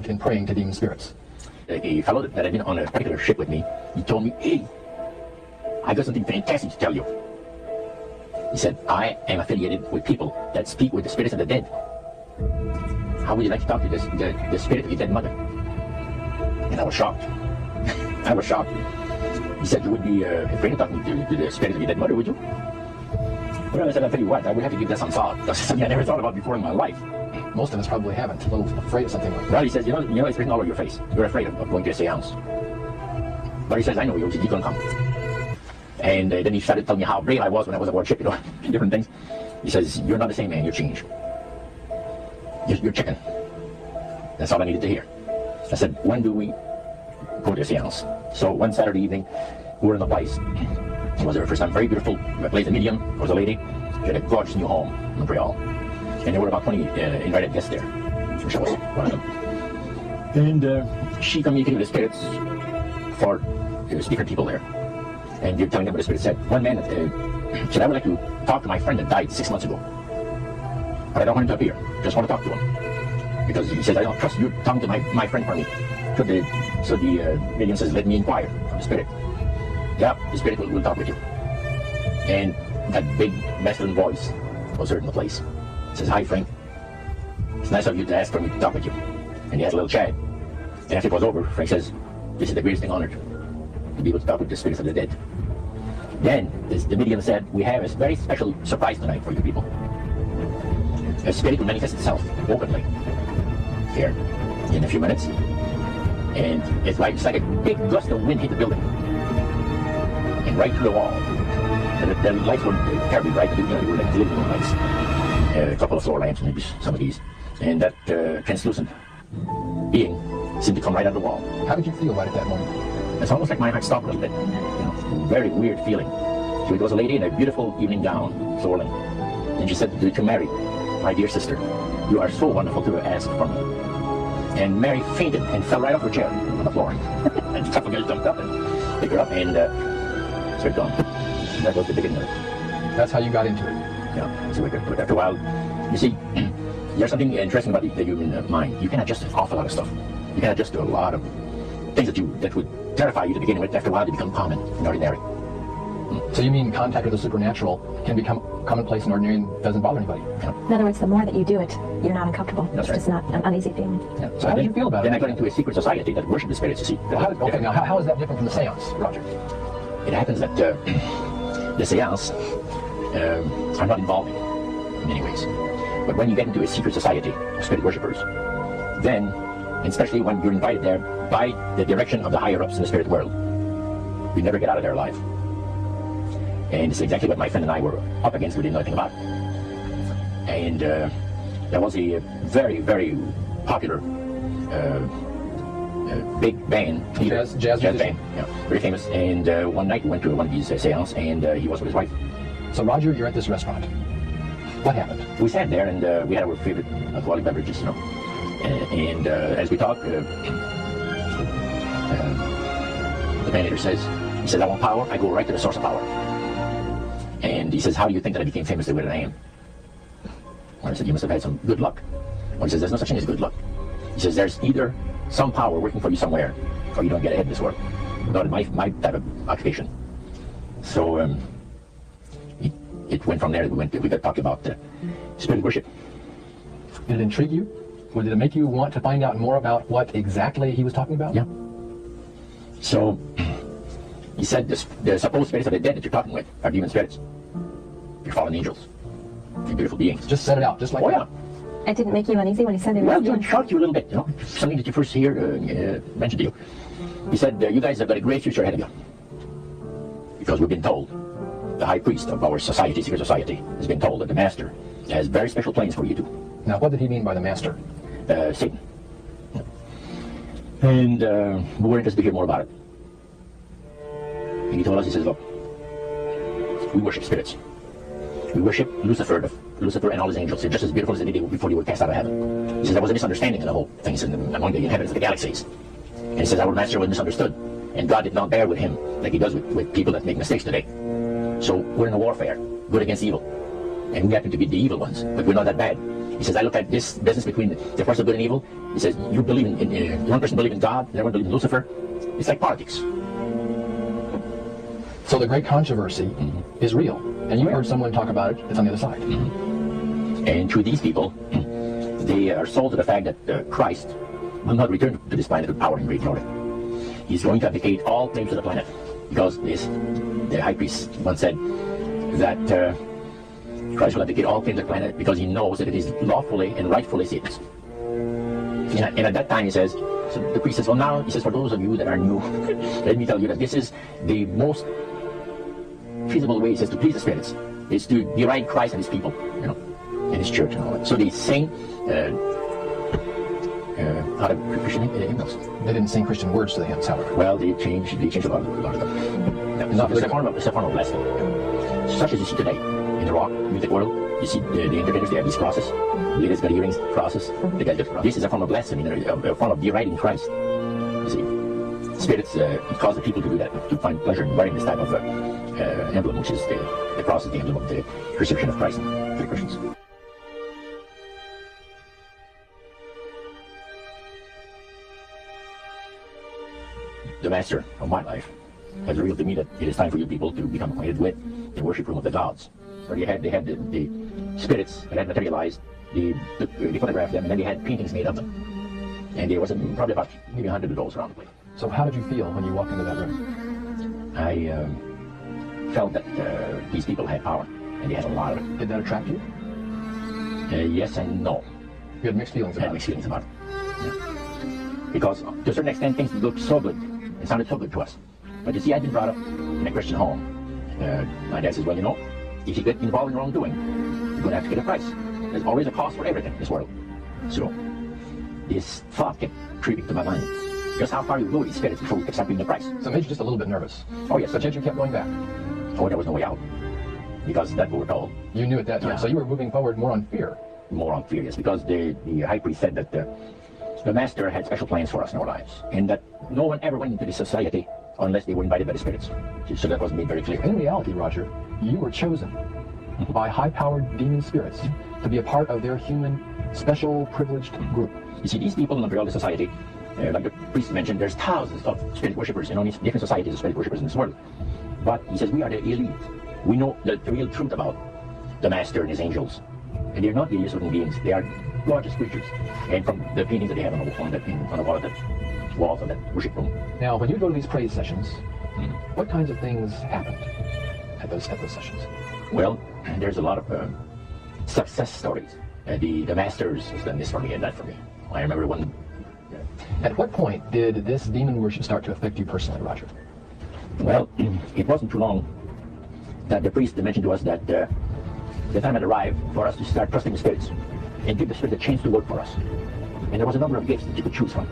in praying to demon spirits? A fellow that had been on a particular ship with me, he told me, hey, I got something fantastic to tell you. He said, I am affiliated with people that speak with the spirits of the dead. How would you like to talk to the spirit of your dead mother? And I was shocked. I was shocked. He said, you would be afraid of talking to the spirit of your dead mother, would you? Well, I said, I'll tell you what, I would have to give that some thought. That's something I never thought about before in my life. Most of us probably haven't. A little afraid of something like that. Well, he says, you know, it's written all over your face. You're afraid of going to a seance. But he says, I know you, you're going to come. And then he started telling me how brave I was when I was aboard ship, you know, different things. He says, you're not the same man, you're changed. You're chicken. That's all I needed to hear. I said, when do we go to a seance? So one Saturday evening, we were in the place. It was there for some very beautiful place, a medium. There was a lady. She had a gorgeous new home in Montreal. And there were about 20 invited guests there, which I was one of them. And she communicated with the spirits for different people there. And you're telling them what the spirit said. One man said, I would like to talk to my friend that died 6 months ago. But I don't want him to appear. Just want to talk to him. Because he says, I don't trust you talking to my friend for me. So the medium says, let me inquire from the spirit. Yeah, the spirit will talk with you. And that big masculine voice was heard in the place. It says, hi Frank. It's nice of you to ask for me to talk with you. And he has a little chat. And after it was over, Frank says, this is the greatest thing on earth, to be able to talk with the spirits of the dead. Then the medium said, we have a very special surprise tonight for you people. A spirit will manifest itself openly here in a few minutes. And it's like a big gust of wind hit the building. And right through the wall. And the lights were terribly bright, they were like living room lights. A couple of floor lamps, maybe some of these. And that translucent being seemed to come right out of the wall. How did you feel right at that moment? It's almost like my heart stopped a little bit. You know, very weird feeling. So it was a lady in a beautiful evening gown, swirling. And she said to Mary, my dear sister, you are so wonderful to ask for me. And Mary fainted and fell right off her chair on the floor. And a couple guys jumped up and picked her up and started going. That was the beginning of it. That's how you got into it? Yeah, so but after a while, you see, there's something interesting about the human mind. You can adjust an awful lot of stuff. You can adjust to a lot of things that would terrify you to begin with. After a while, they become common and ordinary. So you mean contact with the supernatural can become commonplace and ordinary and doesn't bother anybody? Yeah. In other words, the more that you do it, you're not uncomfortable. That's it's just not an uneasy feeling. Yeah. So how did you feel about it? Then I got into a secret society that worshiped the spirits, you see. Okay, now how is that different from the seance, Roger? It happens that the seance are not involving in many ways. But when you get into a secret society of spirit worshippers, then, especially when you're invited there by the direction of the higher-ups in the spirit world, you never get out of there alive. And it's exactly what my friend and I were up against. We didn't know anything about. And there was a very, very popular big band, jazz band, yeah, very famous. And one night we went to one of these seances, and he was with his wife. So Roger, you're at this restaurant. What happened? We sat there and we had our favorite alcoholic beverages, you know. And as we talked, the manager says, he says, I want power, I go right to the source of power. And he says, how do you think that I became famous the way that I am? Well, I said, you must have had some good luck. Well, he says, there's no such thing as good luck. He says, there's either some power working for you somewhere, or you don't get ahead in this world. Not my type of occupation. So it went from there. We got talking about spirit worship. Did it intrigue you? Or did it make you want to find out more about what exactly he was talking about? Yeah. So he said the supposed spirits of the dead that you're talking with are demon spirits. You're fallen angels. You're beautiful beings. Just set it out, just like that. Yeah. It didn't make you uneasy when he said it? Well, it shocked you a little bit, you know. Something that you first hear mentioned to you. He said, you guys have got a great future ahead of you. Because we've been told, the high priest of our society, secret society, has been told that the master has very special plans for you two. Now, what did he mean by the master? Satan. And we were interested to hear more about it. And he told us, he says, look, we worship spirits. We worship Lucifer and all his angels. They're just as beautiful as they did before you were cast out of heaven. He says there was a misunderstanding in the whole thing among the inhabitants of the galaxies. And he says our master was misunderstood. And God did not bear with him like he does with people that make mistakes today. So we're in a warfare, good against evil. And we happen to be the evil ones, but we're not that bad. He says, I look at this business between the force of good and evil. He says, you believe in one person believes in God, the other one believes in Lucifer. It's like politics. So the great controversy is real. And you heard someone talk about it that's on the other side. And to these people, they are sold to the fact that Christ will not return to this planet with power and great glory. He's going to abdicate all claims to the planet. Because the high priest once said that Christ will abdicate all claims to the planet because he knows that it is lawfully and rightfully Satan's. And at that time he says, so the priest says, well now, he says, for those of you that are new, let me tell you that this is the most feasible way, he says, to please the spirits, is to deride Christ and his people, you know, and his church and all that. So they sing out of Christian hymns. They didn't sing Christian words to the hymns, however. Well, they changed a lot of them. No, it's a form of blasphemy. Such as you see today in the rock music world. You see the interpreters, they have these crosses. Ladies got earrings, crosses. They got different. This is a form of blasphemy, a form of deriding Christ. You see, spirits cause the people to do that, to find pleasure in wearing this type of emblem, which is the cross is the emblem of the crucifixion of Christ for the Christians. The master of my life has revealed to me that it is time for you people to become acquainted with the worship room of the gods. Where they had the spirits that had materialized, they photographed them, and then they had paintings made of them. And there was probably about maybe 100 of those around the place. So how did you feel when you walked into that room? I felt that these people had power, and they had a lot of it. Did that attract you? Yes and no. You had mixed feelings about it? I had mixed feelings about it. Yeah. Because to a certain extent, things looked so good. It sounded so good to us. But you see, I'd been brought up in a Christian home. My dad says, well, you know, if you get involved in wrongdoing, you're going to have to pay the price. There's always a cost for everything in this world. So this thought kept creeping to my mind. Just how far you go with these spirits before accepting the price. So it made you just a little bit nervous. Oh, yes. But yet you kept going back. Oh, there was no way out. Because that's what we're told. You knew at that time. Yeah. So you were moving forward more on fear. More on fear, yes. Because the high priest said that the master had special plans for us in our lives. And that no one ever went into this society unless they were invited by the spirits. So that was made very clear. In reality, Roger, you were chosen by high-powered demon spirits to be a part of their human, special, privileged group. You see, these people in the society, like the priest mentioned, there's thousands of spirit worshippers in all these different societies of spirit worshippers in this world. But he says we are the elite. We know the real truth about the master and his angels. And they're not the human beings. They are gorgeous creatures. And from the paintings that they have on the wall of that walls of that worship room. Now, when you go to these praise sessions, what kinds of things happened at those sessions? Well, there's a lot of success stories. The masters has done this for me and that for me. I remember one. At what point did this demon worship start to affect you personally, Roger? Well, it wasn't too long that the priest mentioned to us that the time had arrived for us to start trusting the spirits and give the spirits a chance to work for us. And there was a number of gifts that you could choose from.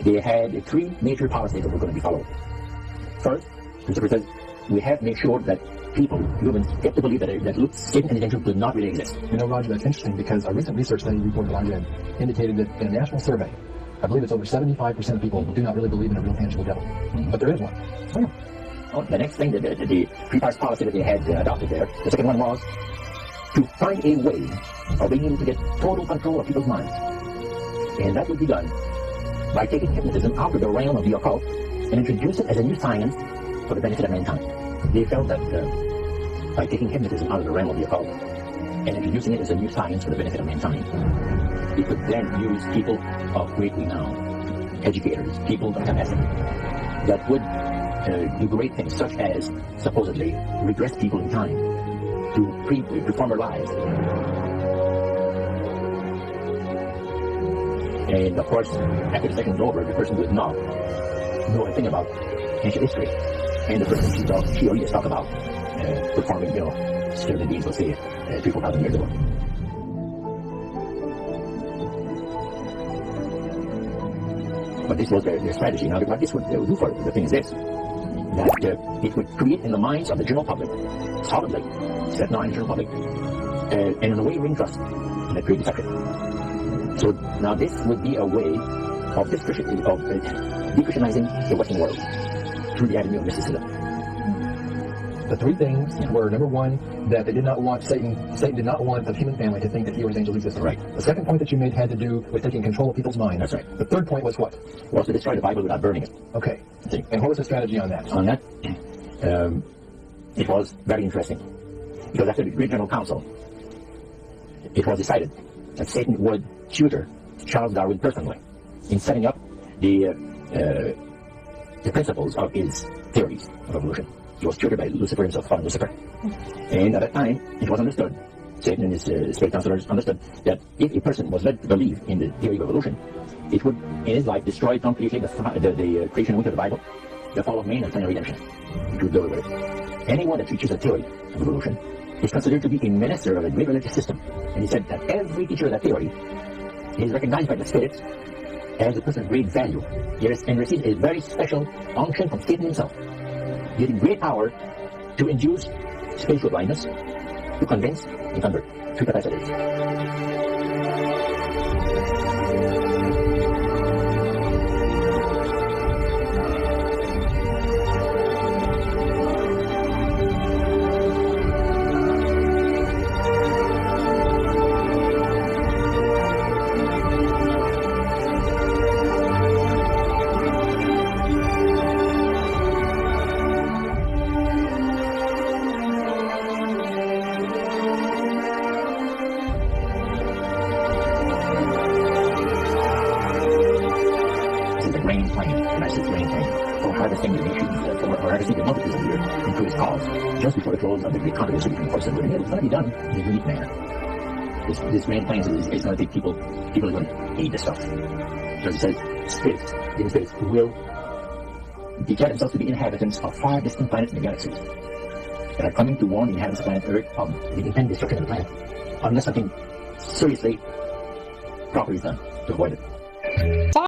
They had three major power states that were going to be followed. First, Christopher says, we have to make sure that people, humans, get to believe that Satan and his angels do not really exist. You know, Roger, that's interesting because a recent research study report that I read indicated that in a national survey, I believe it's over 75% of people do not really believe in a real tangible devil. But there is one. Oh. Well, the next thing, the three-part policy that they had adopted there, the second one was to find a way of being able to get total control of people's minds. And that would be done by taking hypnotism out of the realm of the occult and introduce it as a new science for the benefit of mankind. They felt that by taking hypnotism out of the realm of the occult and introducing it as a new science for the benefit of mankind, they could then use people of great renown, educators, people of capacity, that would do great things, such as supposedly regress people in time to former lives. And of course, after the second is over, the person would not know a thing about ancient history. And the person she already talked about performing, certain deeds, let's say, 3,000-4,000 years ago. But this was their strategy. Now, what this would do for the thing is this, that it would create in the minds of the general public, solidly, set now in the general public, an unwavering trust that create deception. So now this would be a way of de-Christianizing the Western world through the avenue of mysticism. The three things were, number one, that they did not want Satan did not want the human family to think that he or his angels existed. Right. The second point that you made had to do with taking control of people's minds. That's right. The third point was what? Was to destroy the Bible without burning it. Okay. See? And what was the strategy on that? On that, it was very interesting. Because after the Great General Council, it was decided that Satan would tutor Charles Darwin personally in setting up the principles of his theories of evolution. He was tutored by Lucifer himself, Father Lucifer. And at that time, it was understood, Satan and his spirit counselors understood, that if a person was led to believe in the theory of evolution, it would, in his life, destroy completely the creation of the Bible, the fall of man, and final redemption. It would go with it. Anyone that teaches a theory of evolution is considered to be a minister of a great religious system. And he said that every teacher of that theory is recognized by the spirits as a person of great value. And receives a very special unction from Satan himself, giving great power to induce spiritual blindness, to convince and convert. Three capacities. Just before the close of the great controversy between horse and women, it's going to be done in a unique manner. This main plan is going to take people are going to hate this stuff. Because it says, human spirits will declare themselves to be inhabitants of far distant planets in the galaxies that are coming to warn the inhabitants of planet Earth of the impending destruction of the planet, unless something seriously properly is done to avoid it.